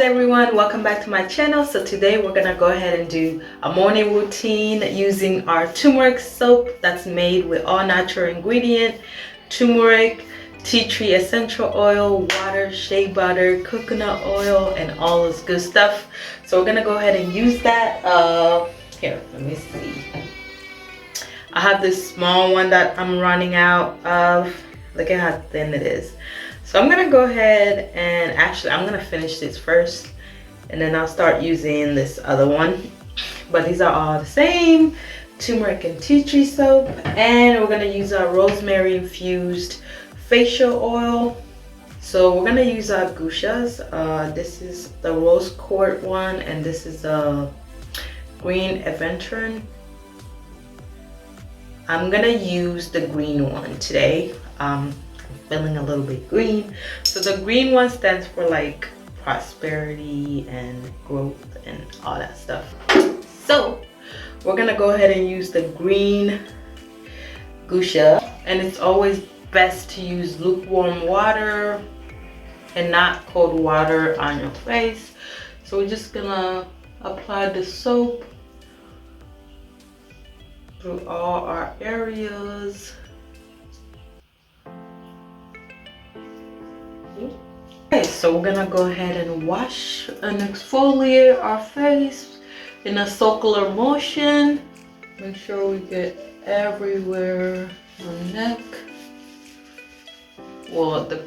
everyone, welcome back to my channel. So today we're gonna go ahead and do a morning routine using our turmeric soap that's made with all natural ingredient, turmeric, tea tree essential oil, water, shea butter, coconut oil, and all this good stuff. So we're gonna go ahead and use that. Here, let me see. I have this small one that I'm running out of. Look at how thin it is. So I'm gonna go ahead and actually I'm gonna finish this first and then I'll start using this other one. But these are all the same, turmeric and tea tree soap, and we're gonna use our rosemary infused facial oil. So we're gonna use our gushas. This is the rose quartz one and this is the green aventurine. I'm gonna use the green one today. I'm feeling a little bit green. So the green one stands for like prosperity and growth and all that stuff. So we're gonna go ahead and use the green gusha, and it's always best to use lukewarm water and not cold water on your face. So we're just gonna apply the soap through all our areas. Okay, so we're gonna go ahead and wash and exfoliate our face in a circular motion. Make sure we get everywhere on the neck. Well, the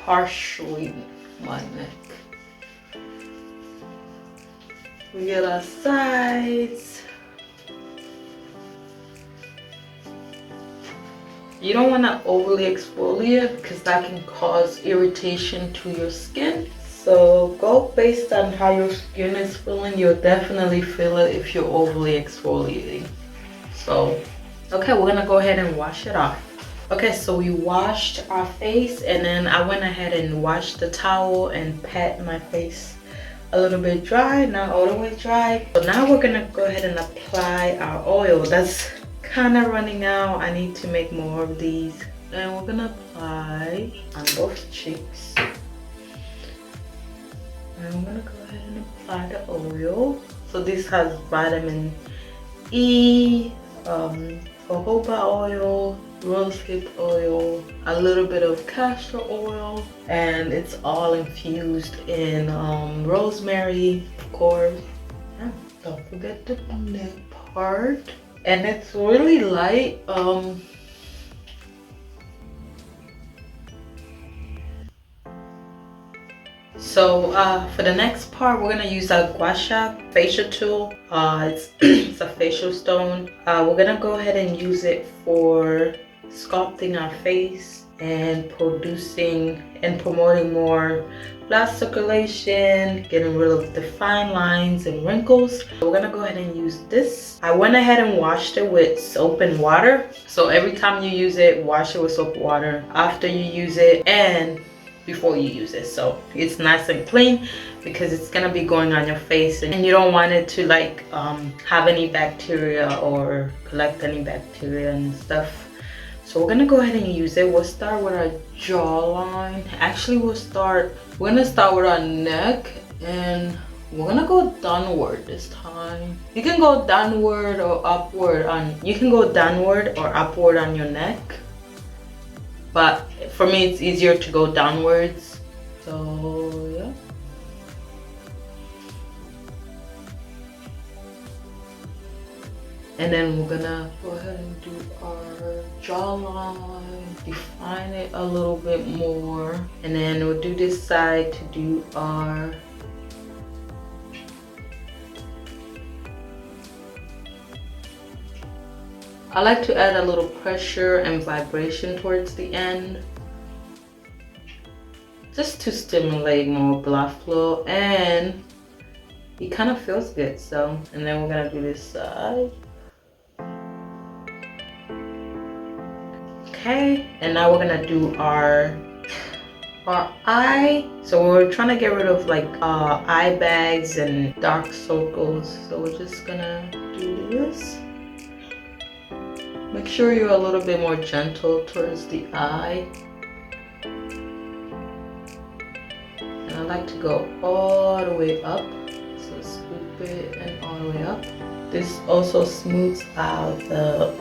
partially my neck. We get our sides. You don't want to overly exfoliate because that can cause irritation to your skin. So go based on how your skin is feeling. You'll definitely feel it if you're overly exfoliating. So, okay, we're gonna go ahead and wash it off. Okay, so we washed our face and then I went ahead and washed the towel and pat my face a little bit dry, not all the way dry. So now we're gonna go ahead and apply our oil. That's kind of running out. I need to make more of these, and we're gonna apply on both cheeks, and I'm gonna go ahead and apply the oil. So this has vitamin E, jojoba oil, rosehip oil, a little bit of castor oil, and it's all infused in rosemary, of course. Yeah, don't forget the neck part. And it's really light. So for the next part, we're gonna use our gua sha facial tool. It's a facial stone. We're gonna go ahead and use it for sculpting our face and producing and promoting more blood circulation, getting rid of the fine lines and wrinkles. We're gonna go ahead and use this. I went ahead and washed it with soap and water. So every time you use it, wash it with soap and water after you use it and before you use it, so it's nice and clean, because it's gonna be going on your face and you don't want it to like have any bacteria or collect any bacteria and stuff. So we're gonna go ahead and use it. We'll start with our jawline. Actually, we're gonna start with our neck, and we're gonna go downward this time. You can go downward or upward on your neck, but for me it's easier to go downwards. So yeah. And then we're gonna go ahead and do our jawline, define it a little bit more. And then we'll do this side to do our I like to add a little pressure and vibration towards the end, just to stimulate more blood flow, and it kind of feels good. So, and then we're gonna do this side. Okay, and now we're gonna do our eye. So we're trying to get rid of like eye bags and dark circles. So we're just gonna do this. Make sure you're a little bit more gentle towards the eye. And a like to go all the way up. So scoop it and all the way up. This also smooths out the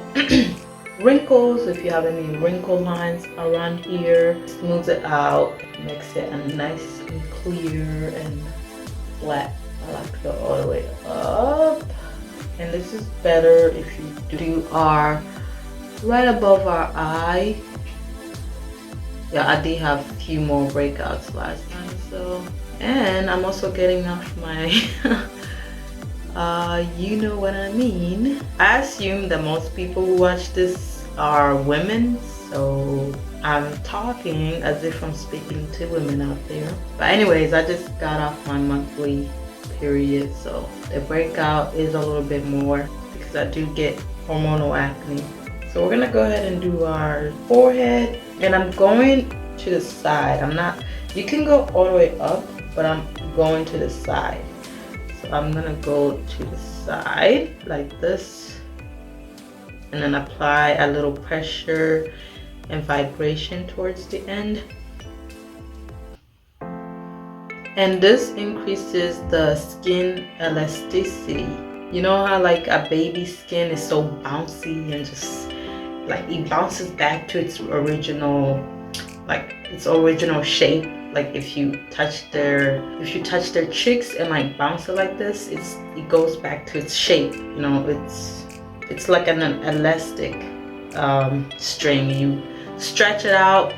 wrinkles. If you have any wrinkle lines around here, smooths it out, makes it a nice and clear and flat. I like to go all the way up. And this is better if you do our right above our eye. Yeah, I did have a few more breakouts last time, so. And I'm also getting off my you know what I mean. I assume that most people who watch this are women, so I'm talking as if I'm speaking to women out there. But anyways, I just got off my monthly period, so the breakout is a little bit more because I do get hormonal acne. So we're gonna go ahead and do our forehead, and I'm going to the side. You can go all the way up, but I'm going to the side. So I'm gonna go to the side like this, and then apply a little pressure and vibration towards the end. And this increases the skin elasticity. You know how like a baby's skin is so bouncy and just like it bounces back to its original shape. Like if you touch their cheeks and like bounce it like this, it goes back to its shape. You know, it's like an elastic string. You stretch it out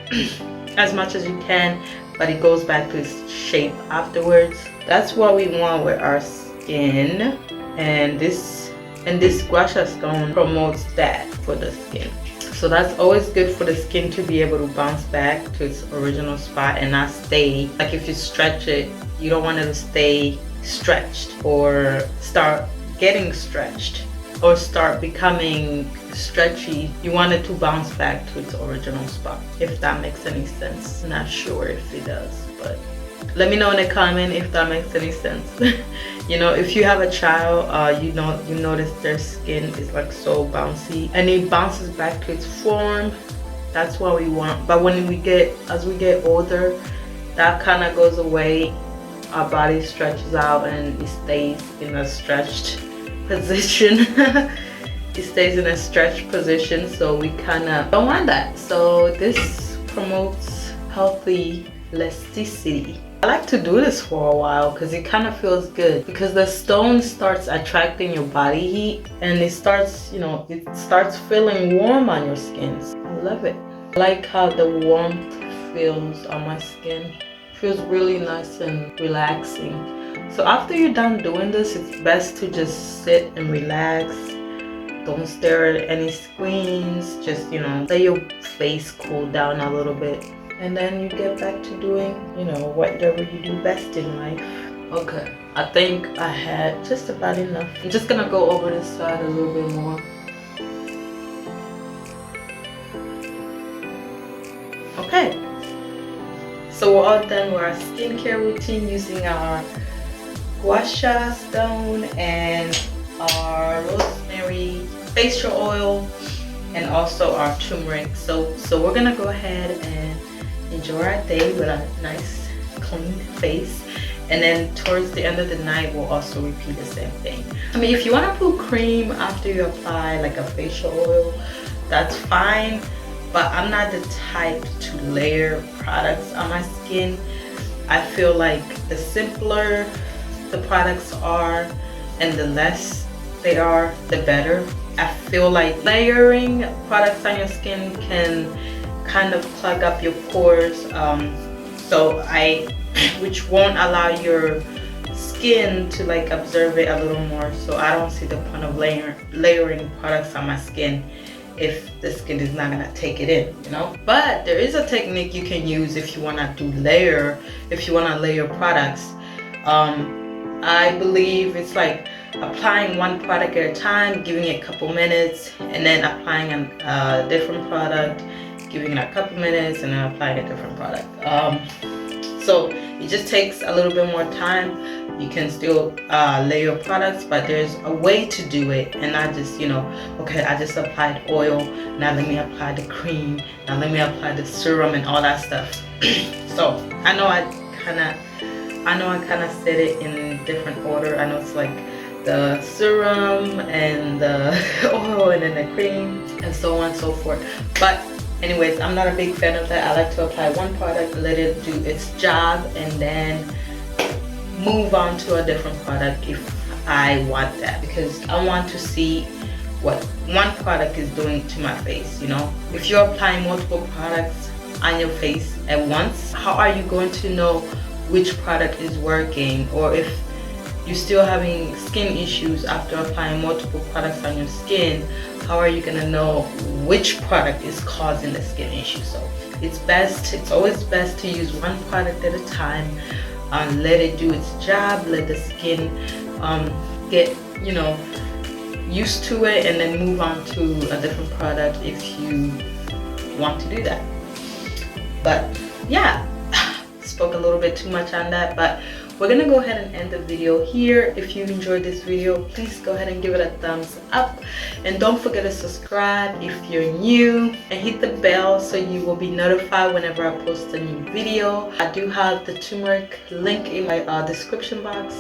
as much as you can, but it goes back to its shape afterwards. That's what we want with our skin, and this gua sha stone promotes that for the skin. So that's always good for the skin to be able to bounce back to its original spot and not stay, like if you stretch it, you don't want it to stay stretched or start getting stretched or start becoming stretchy. You want it to bounce back to its original spot, if that makes any sense. Not sure if it does, but let me know in the comment if that makes any sense. You know, if you have a child, you notice their skin is like so bouncy and it bounces back to its form. That's what we want. But as we get older, that kind of goes away. Our body stretches out and it stays in a stretched position. It stays in a stretched position, so we kind of don't want that. So this promotes healthy elasticity. I like to do this for a while because it kind of feels good, because the stone starts attracting your body heat and it starts feeling warm on your skin. I love it. I like how the warmth feels on my skin. It feels really nice and relaxing. So after you're done doing this, it's best to just sit and relax. Don't stare at any screens. Just, let your face cool down a little bit. And then you get back to doing, whatever you do best in life. Okay, I think I had just about enough. I'm just gonna go over this side a little bit more. Okay, so we're all done with our skincare routine using our gua sha stone and our rosemary facial oil and also our turmeric. So we're gonna go ahead and enjoy our day with a nice clean face, and then towards the end of the night we'll also repeat the same thing. I mean, if you want to put cream after you apply like a facial oil, that's fine, but I'm not the type to layer products on my skin. I feel like the simpler the products are and the less they are, the better. I feel like layering products on your skin can kind of clog up your pores, which won't allow your skin to like absorb it a little more. So I don't see the point of layering products on my skin if the skin is not gonna take it in, But there is a technique you can use if you wanna layer products. I believe it's like applying one product at a time, giving it a couple minutes, and then applying a different product, giving it a couple minutes, and then applying a different product. So it just takes a little bit more time. You can still layer products, but there's a way to do it, and not just, okay, I just applied oil, now let me apply the cream, now let me apply the serum and all that stuff. So I know I kind of I know I kind of said it in different order. I know it's like the serum and the oil and then the cream and so on and so forth, but anyways, I'm not a big fan of that. I like to apply one product, let it do its job, and then move on to a different product if I want that, because I want to see what one product is doing to my face. You know, if you're applying multiple products on your face at once, how are you going to know which product is working? Or if you're still having skin issues after applying multiple products on your skin, how are you gonna know which product is causing the skin issue? So it's always best to use one product at a time, let it do its job, let the skin get, you know, used to it, and then move on to a different product if you want to do that. But yeah, spoke a little bit too much on that, but we're gonna go ahead and end the video here. If you enjoyed this video, please go ahead and give it a thumbs up, and don't forget to subscribe if you're new, and hit the bell so you will be notified whenever I post a new video. I do have the turmeric link in my description box,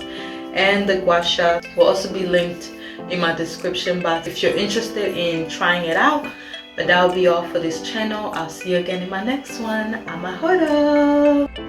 and the gua sha will also be linked in my description box if you're interested in trying it out. But that will be all for this channel. I'll see you again in my next one. Amahoro.